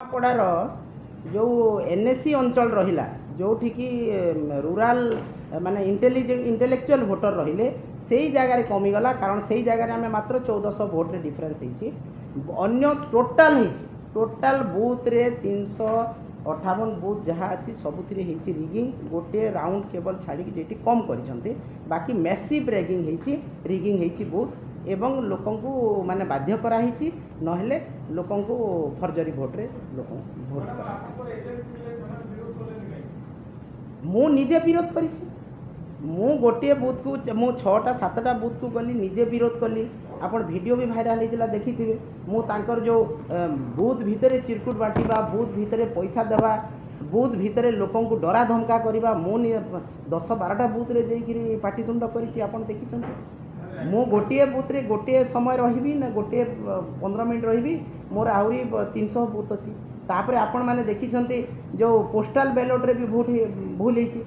ପଡ଼ାର ଯେଉଁ ଏନ୍ଏସି ଅଞ୍ଚଳ ରହିଲା ଯେଉଁଠିକି ରୁରାଲ ମାନେ ଇଣ୍ଟେଲେକ୍ଚୁଆଲ ଭୋଟର ରହିଲେ ସେଇ ଜାଗାରେ କମିଗଲା କାରଣ ସେଇ ଜାଗାରେ ଆମେ ମାତ୍ର 1400 ଭୋଟରେ ଡିଫରେନ୍ସ ହେଇଛି। ଅନ୍ୟ ଟୋଟାଲ ବୁଥରେ 358 ବୁଥ ଯାହା ଅଛି ସବୁଥିରେ ହେଇଛି ରିଗିଂ। ଗୋଟିଏ ରାଉଣ୍ଡ କେବଳ ଛାଡ଼ିକି ଯେଠି କମ୍ କରିଛନ୍ତି ବାକି ମେସିଭ୍ ରିଗିଂ ହେଇଛି ବୁଥ ଏବଂ ଲୋକଙ୍କୁ ମାନେ ବାଧ୍ୟ କରାହେଇଛି ନହେଲେ ଲୋକଙ୍କୁ ଫର୍ଜରୀ ଭୋଟରେ ଲୋକ ଭୋଟ ମୁଁ ନିଜେ ବିରୋଧ କରିଛି। ମୁଁ ଗୋଟିଏ ବୁଥକୁ ମୁଁ 6ଟା 7ଟା ବୁଥକୁ ଗଲି ନିଜେ ବିରୋଧ କଲି। ଆପଣ ଭିଡ଼ିଓ ବି ଭାଇରାଲ ହେଇଥିଲା ଦେଖିଥିବେ। ମୁଁ ତାଙ୍କର ଯେଉଁ ବୁଥ୍ ଭିତରେ ଚିରକୁଟ ବାଟିବା ବୁଥ୍ ଭିତରେ ପଇସା ଦେବା ବୁଥ୍ ଭିତରେ ଲୋକଙ୍କୁ ଡରା ଧମକା କରିବା ମୁଁ 10-12ଟା ବୁଥରେ ଯାଇକିରି ପାଟିତୁଣ୍ଡ କରିଛି ଆପଣ ଦେଖିଛନ୍ତି। ମୁଁ ଗୋଟିଏ ବୁଥରେ ଗୋଟିଏ ସମୟ ରହିବି ନା ଗୋଟିଏ 15 ମିନିଟ୍ ରହିବି ମୋର ଆହୁରି 300 ବୁଥ୍ ଅଛି। ତାପରେ ଆପଣମାନେ ଦେଖିଛନ୍ତି ଯେଉଁ ପୋଷ୍ଟାଲ ବ୍ୟାଲଟ୍ରେ ବି ଭୁଲ ହେଇଛି।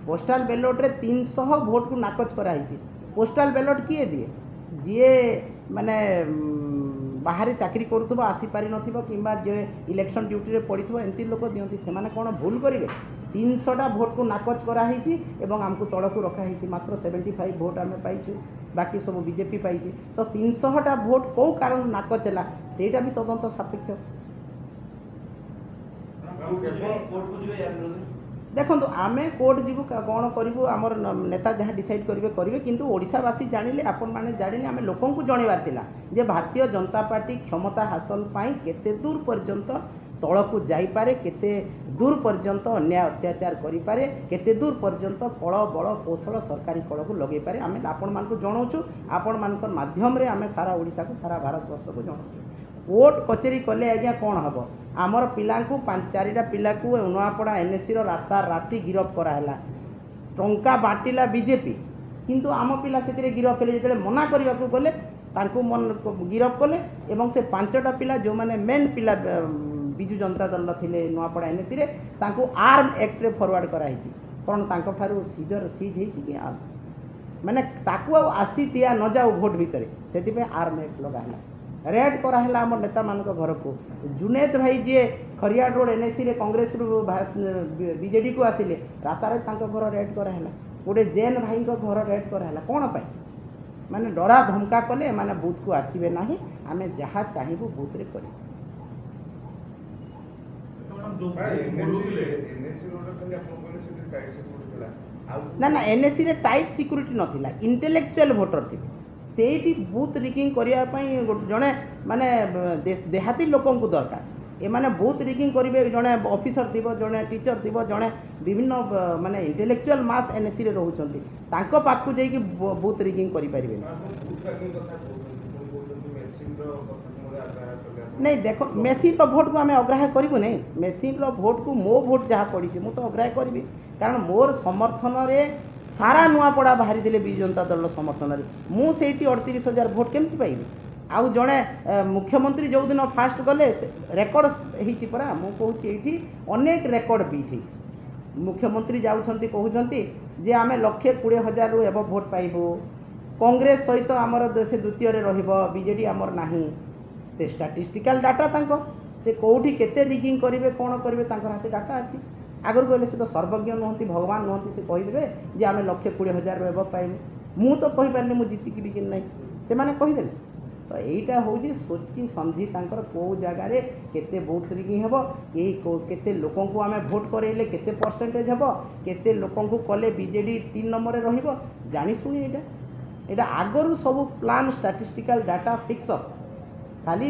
ପୋଷ୍ଟାଲ ବ୍ୟାଲଟ୍ରେ 300 ଭୋଟକୁ ନାକଚ କରାହେଇଛି। ପୋଷ୍ଟାଲ ବ୍ୟାଲଟ୍ କିଏ ଦିଏ? ଯିଏ ମାନେ ବାହାରେ ଚାକିରି କରୁଥିବ ଆସିପାରିନଥିବ କିମ୍ବା ଯେ ଇଲେକ୍ସନ୍ ଡ୍ୟୁଟିରେ ପଡ଼ିଥିବ ଏମିତି ଲୋକ ଦିଅନ୍ତି। ସେମାନେ କ'ଣ ଭୁଲ କରିବେ? 300ଟା ଭୋଟକୁ ନାକଚ କରାହେଇଛି ଏବଂ ଆମକୁ ତଳକୁ ରଖାହେଇଛି। ମାତ୍ର 75 ଭୋଟ ଆମେ ପାଇଛୁ, ବାକି ସବୁ ବିଜେପି ପାଇଛି। ତ 300ଟା ଭୋଟ କେଉଁ କାରଣ ନାକଚ ହେଲା ସେଇଟା ବି ତଦନ୍ତ ସାପେକ୍ଷ। ଦେଖନ୍ତୁ ଆମେ କୋର୍ଟ ଯିବୁ କ'ଣ କରିବୁ ଆମର ନେତା ଯାହା ଡିସାଇଡ୍ କରିବେ କିନ୍ତୁ ଓଡ଼ିଶାବାସୀ ଜାଣିଲେ ଆପଣମାନେ ଜାଣିଲେ ଆମେ ଲୋକଙ୍କୁ ଜଣାଇବାର ଥିଲା ଯେ ଭାରତୀୟ ଜନତା ପାର୍ଟି କ୍ଷମତା ହାସଲ ପାଇଁ କେତେ ଦୂର ପର୍ଯ୍ୟନ୍ତ ତଳକୁ ଯାଇପାରେ, କେତେ ଦୂର ପର୍ଯ୍ୟନ୍ତ ଅନ୍ୟାୟ ଅତ୍ୟାଚାର କରିପାରେ, କେତେ ଦୂର ପର୍ଯ୍ୟନ୍ତ କଳ ବଳ କୌଶଳ ସରକାରୀ କଳକୁ ଲଗାଇପାରେ ଆମେ ଆପଣମାନଙ୍କୁ ଜଣାଉଛୁ। ଆପଣମାନଙ୍କ ମାଧ୍ୟମରେ ଆମେ ସାରା ଓଡ଼ିଶାକୁ ସାରା ଭାରତବର୍ଷକୁ ଜଣାଉଛୁ। କୋର୍ଟ କଚେରୀ କଲେ ଆଜ୍ଞା କ'ଣ ହେବ? ଆମର ପିଲାଙ୍କୁ 4ଟା ପିଲାକୁ ନୂଆପଡ଼ା ଏନ୍ଏସିର ରାତାରାତି ଗିରଫ କରାହେଲା। ଟଙ୍କା ବାଣ୍ଟିଲା ବିଜେପି କିନ୍ତୁ ଆମ ପିଲା ସେଥିରେ ଗିରଫ ହେଲେ। ଯେତେବେଳେ ମନା କରିବାକୁ ଗଲେ ତାଙ୍କୁ ଗିରଫ କଲେ ଏବଂ ସେ 5ଟା ପିଲା ଯେଉଁମାନେ ମେନ୍ ପିଲା ବିଜୁ ଜନତା ଦଳର ଥିଲେ ନୂଆପଡ଼ା ଏନ୍ଏସିରେ ତାଙ୍କୁ ଆର୍ମ ଆକ୍ଟରେ ଫରୱାର୍ଡ଼ କରାହେଇଛି। କ'ଣ ତାଙ୍କଠାରୁ ସିଜ୍ ହେଇଛି କି ଆର୍ମ? ମାନେ ତାକୁ ଆଉ ଆସି ଦିଆ ନ ଯାଉ ଭୋଟ ଭିତରେ ସେଥିପାଇଁ ଆର୍ମ ଆକ୍ଟ ଲଗା ହେଲା। ରେଡ୍ କରାହେଲା ଆମ ନେତାମାନଙ୍କ ଘରକୁ। ଜୁନେଦ ଭାଇ ଯିଏ ଖରିଆଡ଼ ରୋଡ଼ ଏନ୍ଏସିରେ କଂଗ୍ରେସରୁ ବିଜେଡ଼ିକୁ ଆସିଲେ ରାତାରାତି ତାଙ୍କ ଘର ରେଡ୍ କରାହେଲା। ଗୋଟେ ଜେନ୍ ଭାଇଙ୍କ ଘର ରେଡ୍ କରାହେଲା। କ'ଣ ପାଇଁ? ମାନେ ଡରା ଧମକା କଲେ ଏମାନେ ବୁଥକୁ ଆସିବେ ନାହିଁ, ଆମେ ଯାହା ଚାହିଁବୁ ବୁଥରେ କରିବୁ। ନା ଏନ୍ଏସିରେ ଟାଇଟ୍ ସିକ୍ୟୁରିଟି ନଥିଲା, ଇଣ୍ଟେଲେକ୍ଚୁଆଲ ଭୋଟର ଥିଲେ। ସେଇଠି ବୁଥ୍ ରିଗିଂ କରିବା ପାଇଁ ଜଣେ ମାନେ ଦେହାତୀ ଲୋକଙ୍କୁ ଦରକାର। ଏମାନେ ବୁଥ୍ ରିଗିଂ କରିବେ, ଜଣେ ଅଫିସର ଥିବ, ଜଣେ ଟିଚର ଥିବ, ଜଣେ ବିଭିନ୍ନ ମାନେ ଇଣ୍ଟେଲେକ୍ଚୁଆଲ ମାସ୍ ଏନ୍ଏସିରେ ରହୁଛନ୍ତି, ତାଙ୍କ ପାଖକୁ ଯାଇକି ବୁଥ୍ ରିଗିଂ କରିପାରିବେନି। ନାଇଁ ଦେଖ ମେସିନ୍ର ଭୋଟକୁ ଆମେ ଅଗ୍ରାହ୍ୟ କରିବୁ ନାହିଁ। ମେସିନ୍ର ଭୋଟକୁ ମୋ ଭୋଟ ଯାହା ପଡ଼ିଛି ମୁଁ ତ ଅଗ୍ରାହ୍ୟ କରିବି କାରଣ ମୋର ସମର୍ଥନରେ ସାରା ନୂଆପଡ଼ା ବାହାରିଥିଲେ ବିଜୁ ଜନତା ଦଳର ସମର୍ଥନରେ। ମୁଁ ସେଇଠି 38,000 ଭୋଟ କେମିତି ପାଇବି? ଆଉ ଜଣେ ମୁଖ୍ୟମନ୍ତ୍ରୀ ଯେଉଁଦିନ ଫାଷ୍ଟ ଗଲେ ରେକର୍ଡ଼ ହେଇଛି ପରା। ମୁଁ କହୁଛି ଏଇଠି ଅନେକ ରେକର୍ଡ଼ ବିଟ୍ ହେଇଛି। ମୁଖ୍ୟମନ୍ତ୍ରୀ ଯାଉଛନ୍ତି କହୁଛନ୍ତି ଯେ ଆମେ 1,20,000ରୁ ଏବ ଭୋଟ ପାଇବୁ, କଂଗ୍ରେସ ସହିତ ଆମର ସେ ଦ୍ୱିତୀୟରେ ରହିବ, ବିଜେଡ଼ି ଆମର ନାହିଁ। ସେ ଷ୍ଟାଟିଷ୍ଟିକାଲ ଡାଟା ତାଙ୍କ ସେ କେଉଁଠି କେତେ ରିଗିଂ କରିବେ କ'ଣ କରିବେ ତାଙ୍କର ହାତେ ଡାଟା ଅଛି। ଆଗରୁ କହିଲେ ସେ ତ ସର୍ବଜ୍ଞ ନୁହନ୍ତି, ଭଗବାନ ନୁହନ୍ତି, ସେ କହିଦେବେ ଯେ ଆମେ 1,20,000ରୁ ଏବ ପାଇବୁ। ମୁଁ ତ କହିପାରିନି ମୁଁ ଜିତିକିବି କି ନାହିଁ, ସେମାନେ କହିଦେଲେ। ତ ଏଇଟା ହେଉଛି ସୋଚି ସମଝି ତାଙ୍କର କେଉଁ ଜାଗାରେ କେତେ ଭୋଟ ରିଗିଂ ହେବ, କେତେ ଲୋକଙ୍କୁ ଆମେ ଭୋଟ କରାଇଲେ କେତେ ପରସେଣ୍ଟେଜ ହେବ, କେତେ ଲୋକଙ୍କୁ କଲେ ବିଜେଡ଼ି 3 ନମ୍ବରରେ ରହିବ, ଜାଣିଶୁଣି ଏଇଟା ଆଗରୁ ସବୁ plan statistical data fix up. ଖାଲି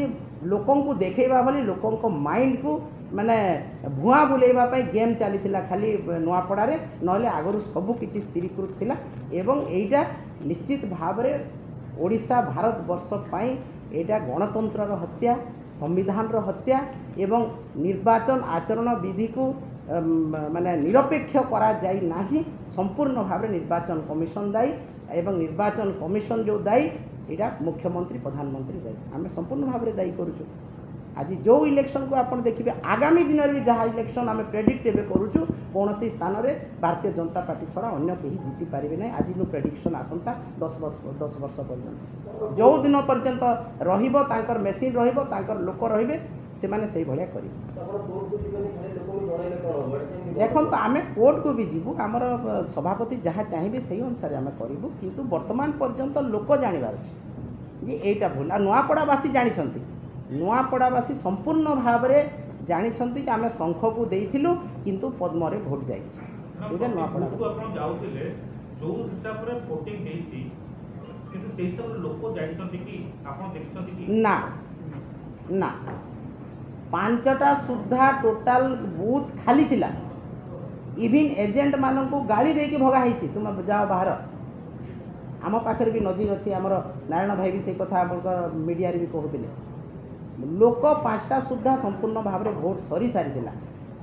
ଲୋକଙ୍କୁ ଦେଖେଇବା ଭଳି ଲୋକଙ୍କ ମାଇଣ୍ଡକୁ ମାନେ ଭୁଆଁ ବୁଲେଇବା ପାଇଁ ଗେମ୍ ଚାଲିଥିଲା ଖାଲି ନୂଆପଡ଼ାରେ, ନହେଲେ ଆଗରୁ ସବୁ କିଛି ସ୍ଥିରୀକୃତ ଥିଲା। ଏବଂ ଏଇଟା ନିଶ୍ଚିତ ଭାବରେ ଓଡ଼ିଶା ଭାରତବର୍ଷ ପାଇଁ ଏଇଟା ଗଣତନ୍ତ୍ରର ହତ୍ୟା, ସମ୍ବିଧାନର ହତ୍ୟା ଏବଂ ନିର୍ବାଚନ ଆଚରଣ ବିଧିକୁ ମାନେ ନିରପେକ୍ଷ କରାଯାଇ ନାହିଁ। ସମ୍ପୂର୍ଣ୍ଣ ଭାବରେ ନିର୍ବାଚନ କମିଶନ ଦାୟୀ ଏବଂ ନିର୍ବାଚନ କମିଶନ ଯେଉଁ ଦାୟୀ ଏଇଟା ମୁଖ୍ୟମନ୍ତ୍ରୀ ପ୍ରଧାନମନ୍ତ୍ରୀ ଦାୟୀ। ଆମେ ସମ୍ପୂର୍ଣ୍ଣ ଭାବରେ ଦାୟୀ କରୁଛୁ। ଆଜି ଯେଉଁ ଇଲେକ୍ସନକୁ ଆପଣ ଦେଖିବେ ଆଗାମୀ ଦିନରେ ବି ଯାହା ଇଲେକ୍ସନ ଆମେ ପ୍ରେଡିକ୍ଟ ଏବେ କରୁଛୁ କୌଣସି ସ୍ଥାନରେ ଭାରତୀୟ ଜନତା ପାର୍ଟି ଛଡ଼ା ଅନ୍ୟ କେହି ଜିତିପାରିବେ ନାହିଁ। ଆଜିର ପ୍ରେଡିକ୍ସନ୍ ଆସନ୍ତା 10 ବର୍ଷ ପର୍ଯ୍ୟନ୍ତ, ଯେଉଁ ଦିନ ପର୍ଯ୍ୟନ୍ତ ରହିବ ତାଙ୍କର ମେସିନ୍ ରହିବ, ତାଙ୍କର ଲୋକ ରହିବେ, ସେମାନେ ସେଇଭଳିଆ କରିବେ। ଦେଖନ୍ତୁ ଆମେ କୋର୍ଟକୁ ବି ଯିବୁ, ଆମର ସଭାପତି ଯାହା ଚାହିଁବେ ସେଇ ଅନୁସାରେ ଆମେ କରିବୁ, କିନ୍ତୁ ବର୍ତ୍ତମାନ ପର୍ଯ୍ୟନ୍ତ ଲୋକ ଜାଣିବାର ଅଛି ଯେ ଏଇଟା ଭୁଲ। ଆଉ ନୂଆପଡ଼ାବାସୀ ଜାଣିଛନ୍ତି, ନୂଆପଡ଼ାବାସୀ ସମ୍ପୂର୍ଣ୍ଣ ଭାବରେ ଜାଣିଛନ୍ତି ଯେ ଆମେ ଶଙ୍ଖକୁ ଦେଇଥିଲୁ କିନ୍ତୁ ପଦ୍ମରେ ଭୋଟ ଯାଇଛି। ଏଇଟା ନୂଆପଡ଼ାବାସୀ ଯୋଉ ହିସାବରେ ଭୋଟିଂ ହେଇଛି କିନ୍ତୁ ସେଇ ହିସାବରେ ଲୋକ ଜାଣିଛନ୍ତି କି ଆପଣ ଦେଖିଛନ୍ତି କି? ନା ନା, 5ଟା ସୁଦ୍ଧା ଟୋଟାଲ ବୁଥ ଖାଲି ଥିଲା। ଇଭିନ୍ ଏଜେଣ୍ଟ ମାନଙ୍କୁ ଗାଳି ଦେଇକି ଭଗା ହେଇଛି, ତୁମେ ଯାଅ ବାହାର। ଆମ ପାଖରେ ବି ନଜିର ଅଛି, ଆମର ନାରାୟଣ ଭାଇ ବି ସେଇ କଥା ଆପଣଙ୍କ ମିଡ଼ିଆରେ ବି କହୁଥିଲେ। ଲୋକ 5ଟା ସୁଦ୍ଧା ସମ୍ପୂର୍ଣ୍ଣ ଭାବରେ ଭୋଟ ସରି ସାରିଥିଲା।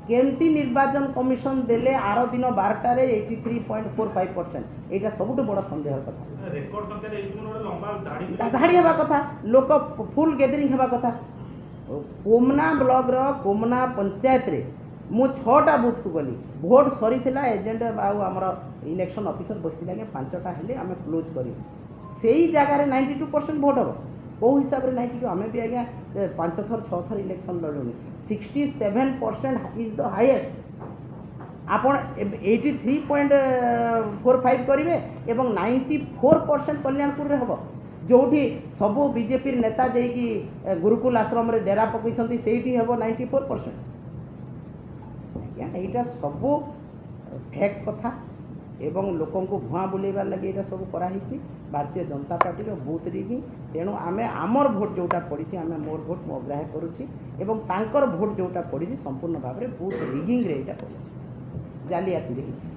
କେମିତି ନିର୍ବାଚନ କମିଶନ ଦେଲେ ଆର ଦିନ 12ଟାରେ 83.45%, ଏଇଟା ସବୁଠୁ ବଡ଼ ସନ୍ଦେହର କଥା। ଧାଡ଼ି ହେବା କଥା, ଲୋକ ଫୁଲ୍ ଗେଦରିଂ ହେବା କଥା। କୋମନା ବ୍ଲକର କୋମନା ପଞ୍ଚାୟତରେ ମୁଁ 6ଟା ବୁଥକୁ ଗଲି, ଭୋଟ ସରିଥିଲା, ଏଜେଣ୍ଟ ଆଉ ଆମର ଇଲେକ୍ସନ ଅଫିସର ବସିଥିଲେ, ଆଜ୍ଞା 5ଟା ହେଲେ ଆମେ କ୍ଲୋଜ୍ କରିବୁ। ସେଇ ଜାଗାରେ 92% ଭୋଟ ହେବ। କେଉଁ ହିସାବରେ 92? ଆମେ ବି ଆଜ୍ଞା 5 ଥର 6 ଥର ଇଲେକ୍ସନ ଲଢ଼ୁନି। 67% is the highest. ଆପଣ 83.45 କରିବେ ଏବଂ 94% କଲ୍ୟାଣପୁରରେ ହେବ, ଯେଉଁଠି ସବୁ ବିଜେପି ନେତା ଯାଇକି ଗୁରୁକୁଲ ଆଶ୍ରମରେ ଡେରା ପକାଇଛନ୍ତି, ସେଇଠି ହେବ 94%। ଆଜ୍ଞା ଏଇଟା ସବୁ ଫେକ୍ କଥା ଏବଂ ଲୋକଙ୍କୁ ଭୁଆଁ ବୁଲେଇବାର ଲାଗି ଏଇଟା ସବୁ କରାହେଇଛି ଭାରତୀୟ ଜନତା ପାର୍ଟିର ବୁଥ୍ ରିଗିଂ। ତେଣୁ ଆମେ ଆମର ଭୋଟ ଯେଉଁଟା ପଡ଼ିଛି, ଆମେ ମୋର ଭୋଟ ମୁଁ ଅଗ୍ରାହ୍ୟ କରୁଛି ଏବଂ ତାଙ୍କର ଭୋଟ ଯେଉଁଟା ପଡ଼ିଛି ସମ୍ପୂର୍ଣ୍ଣ ଭାବରେ ବୁଥ୍ ରିଗିଂରେ ଏଇଟା ପଡ଼ିଛି, ଜାଲିଆତିରେ ହେଇଛି।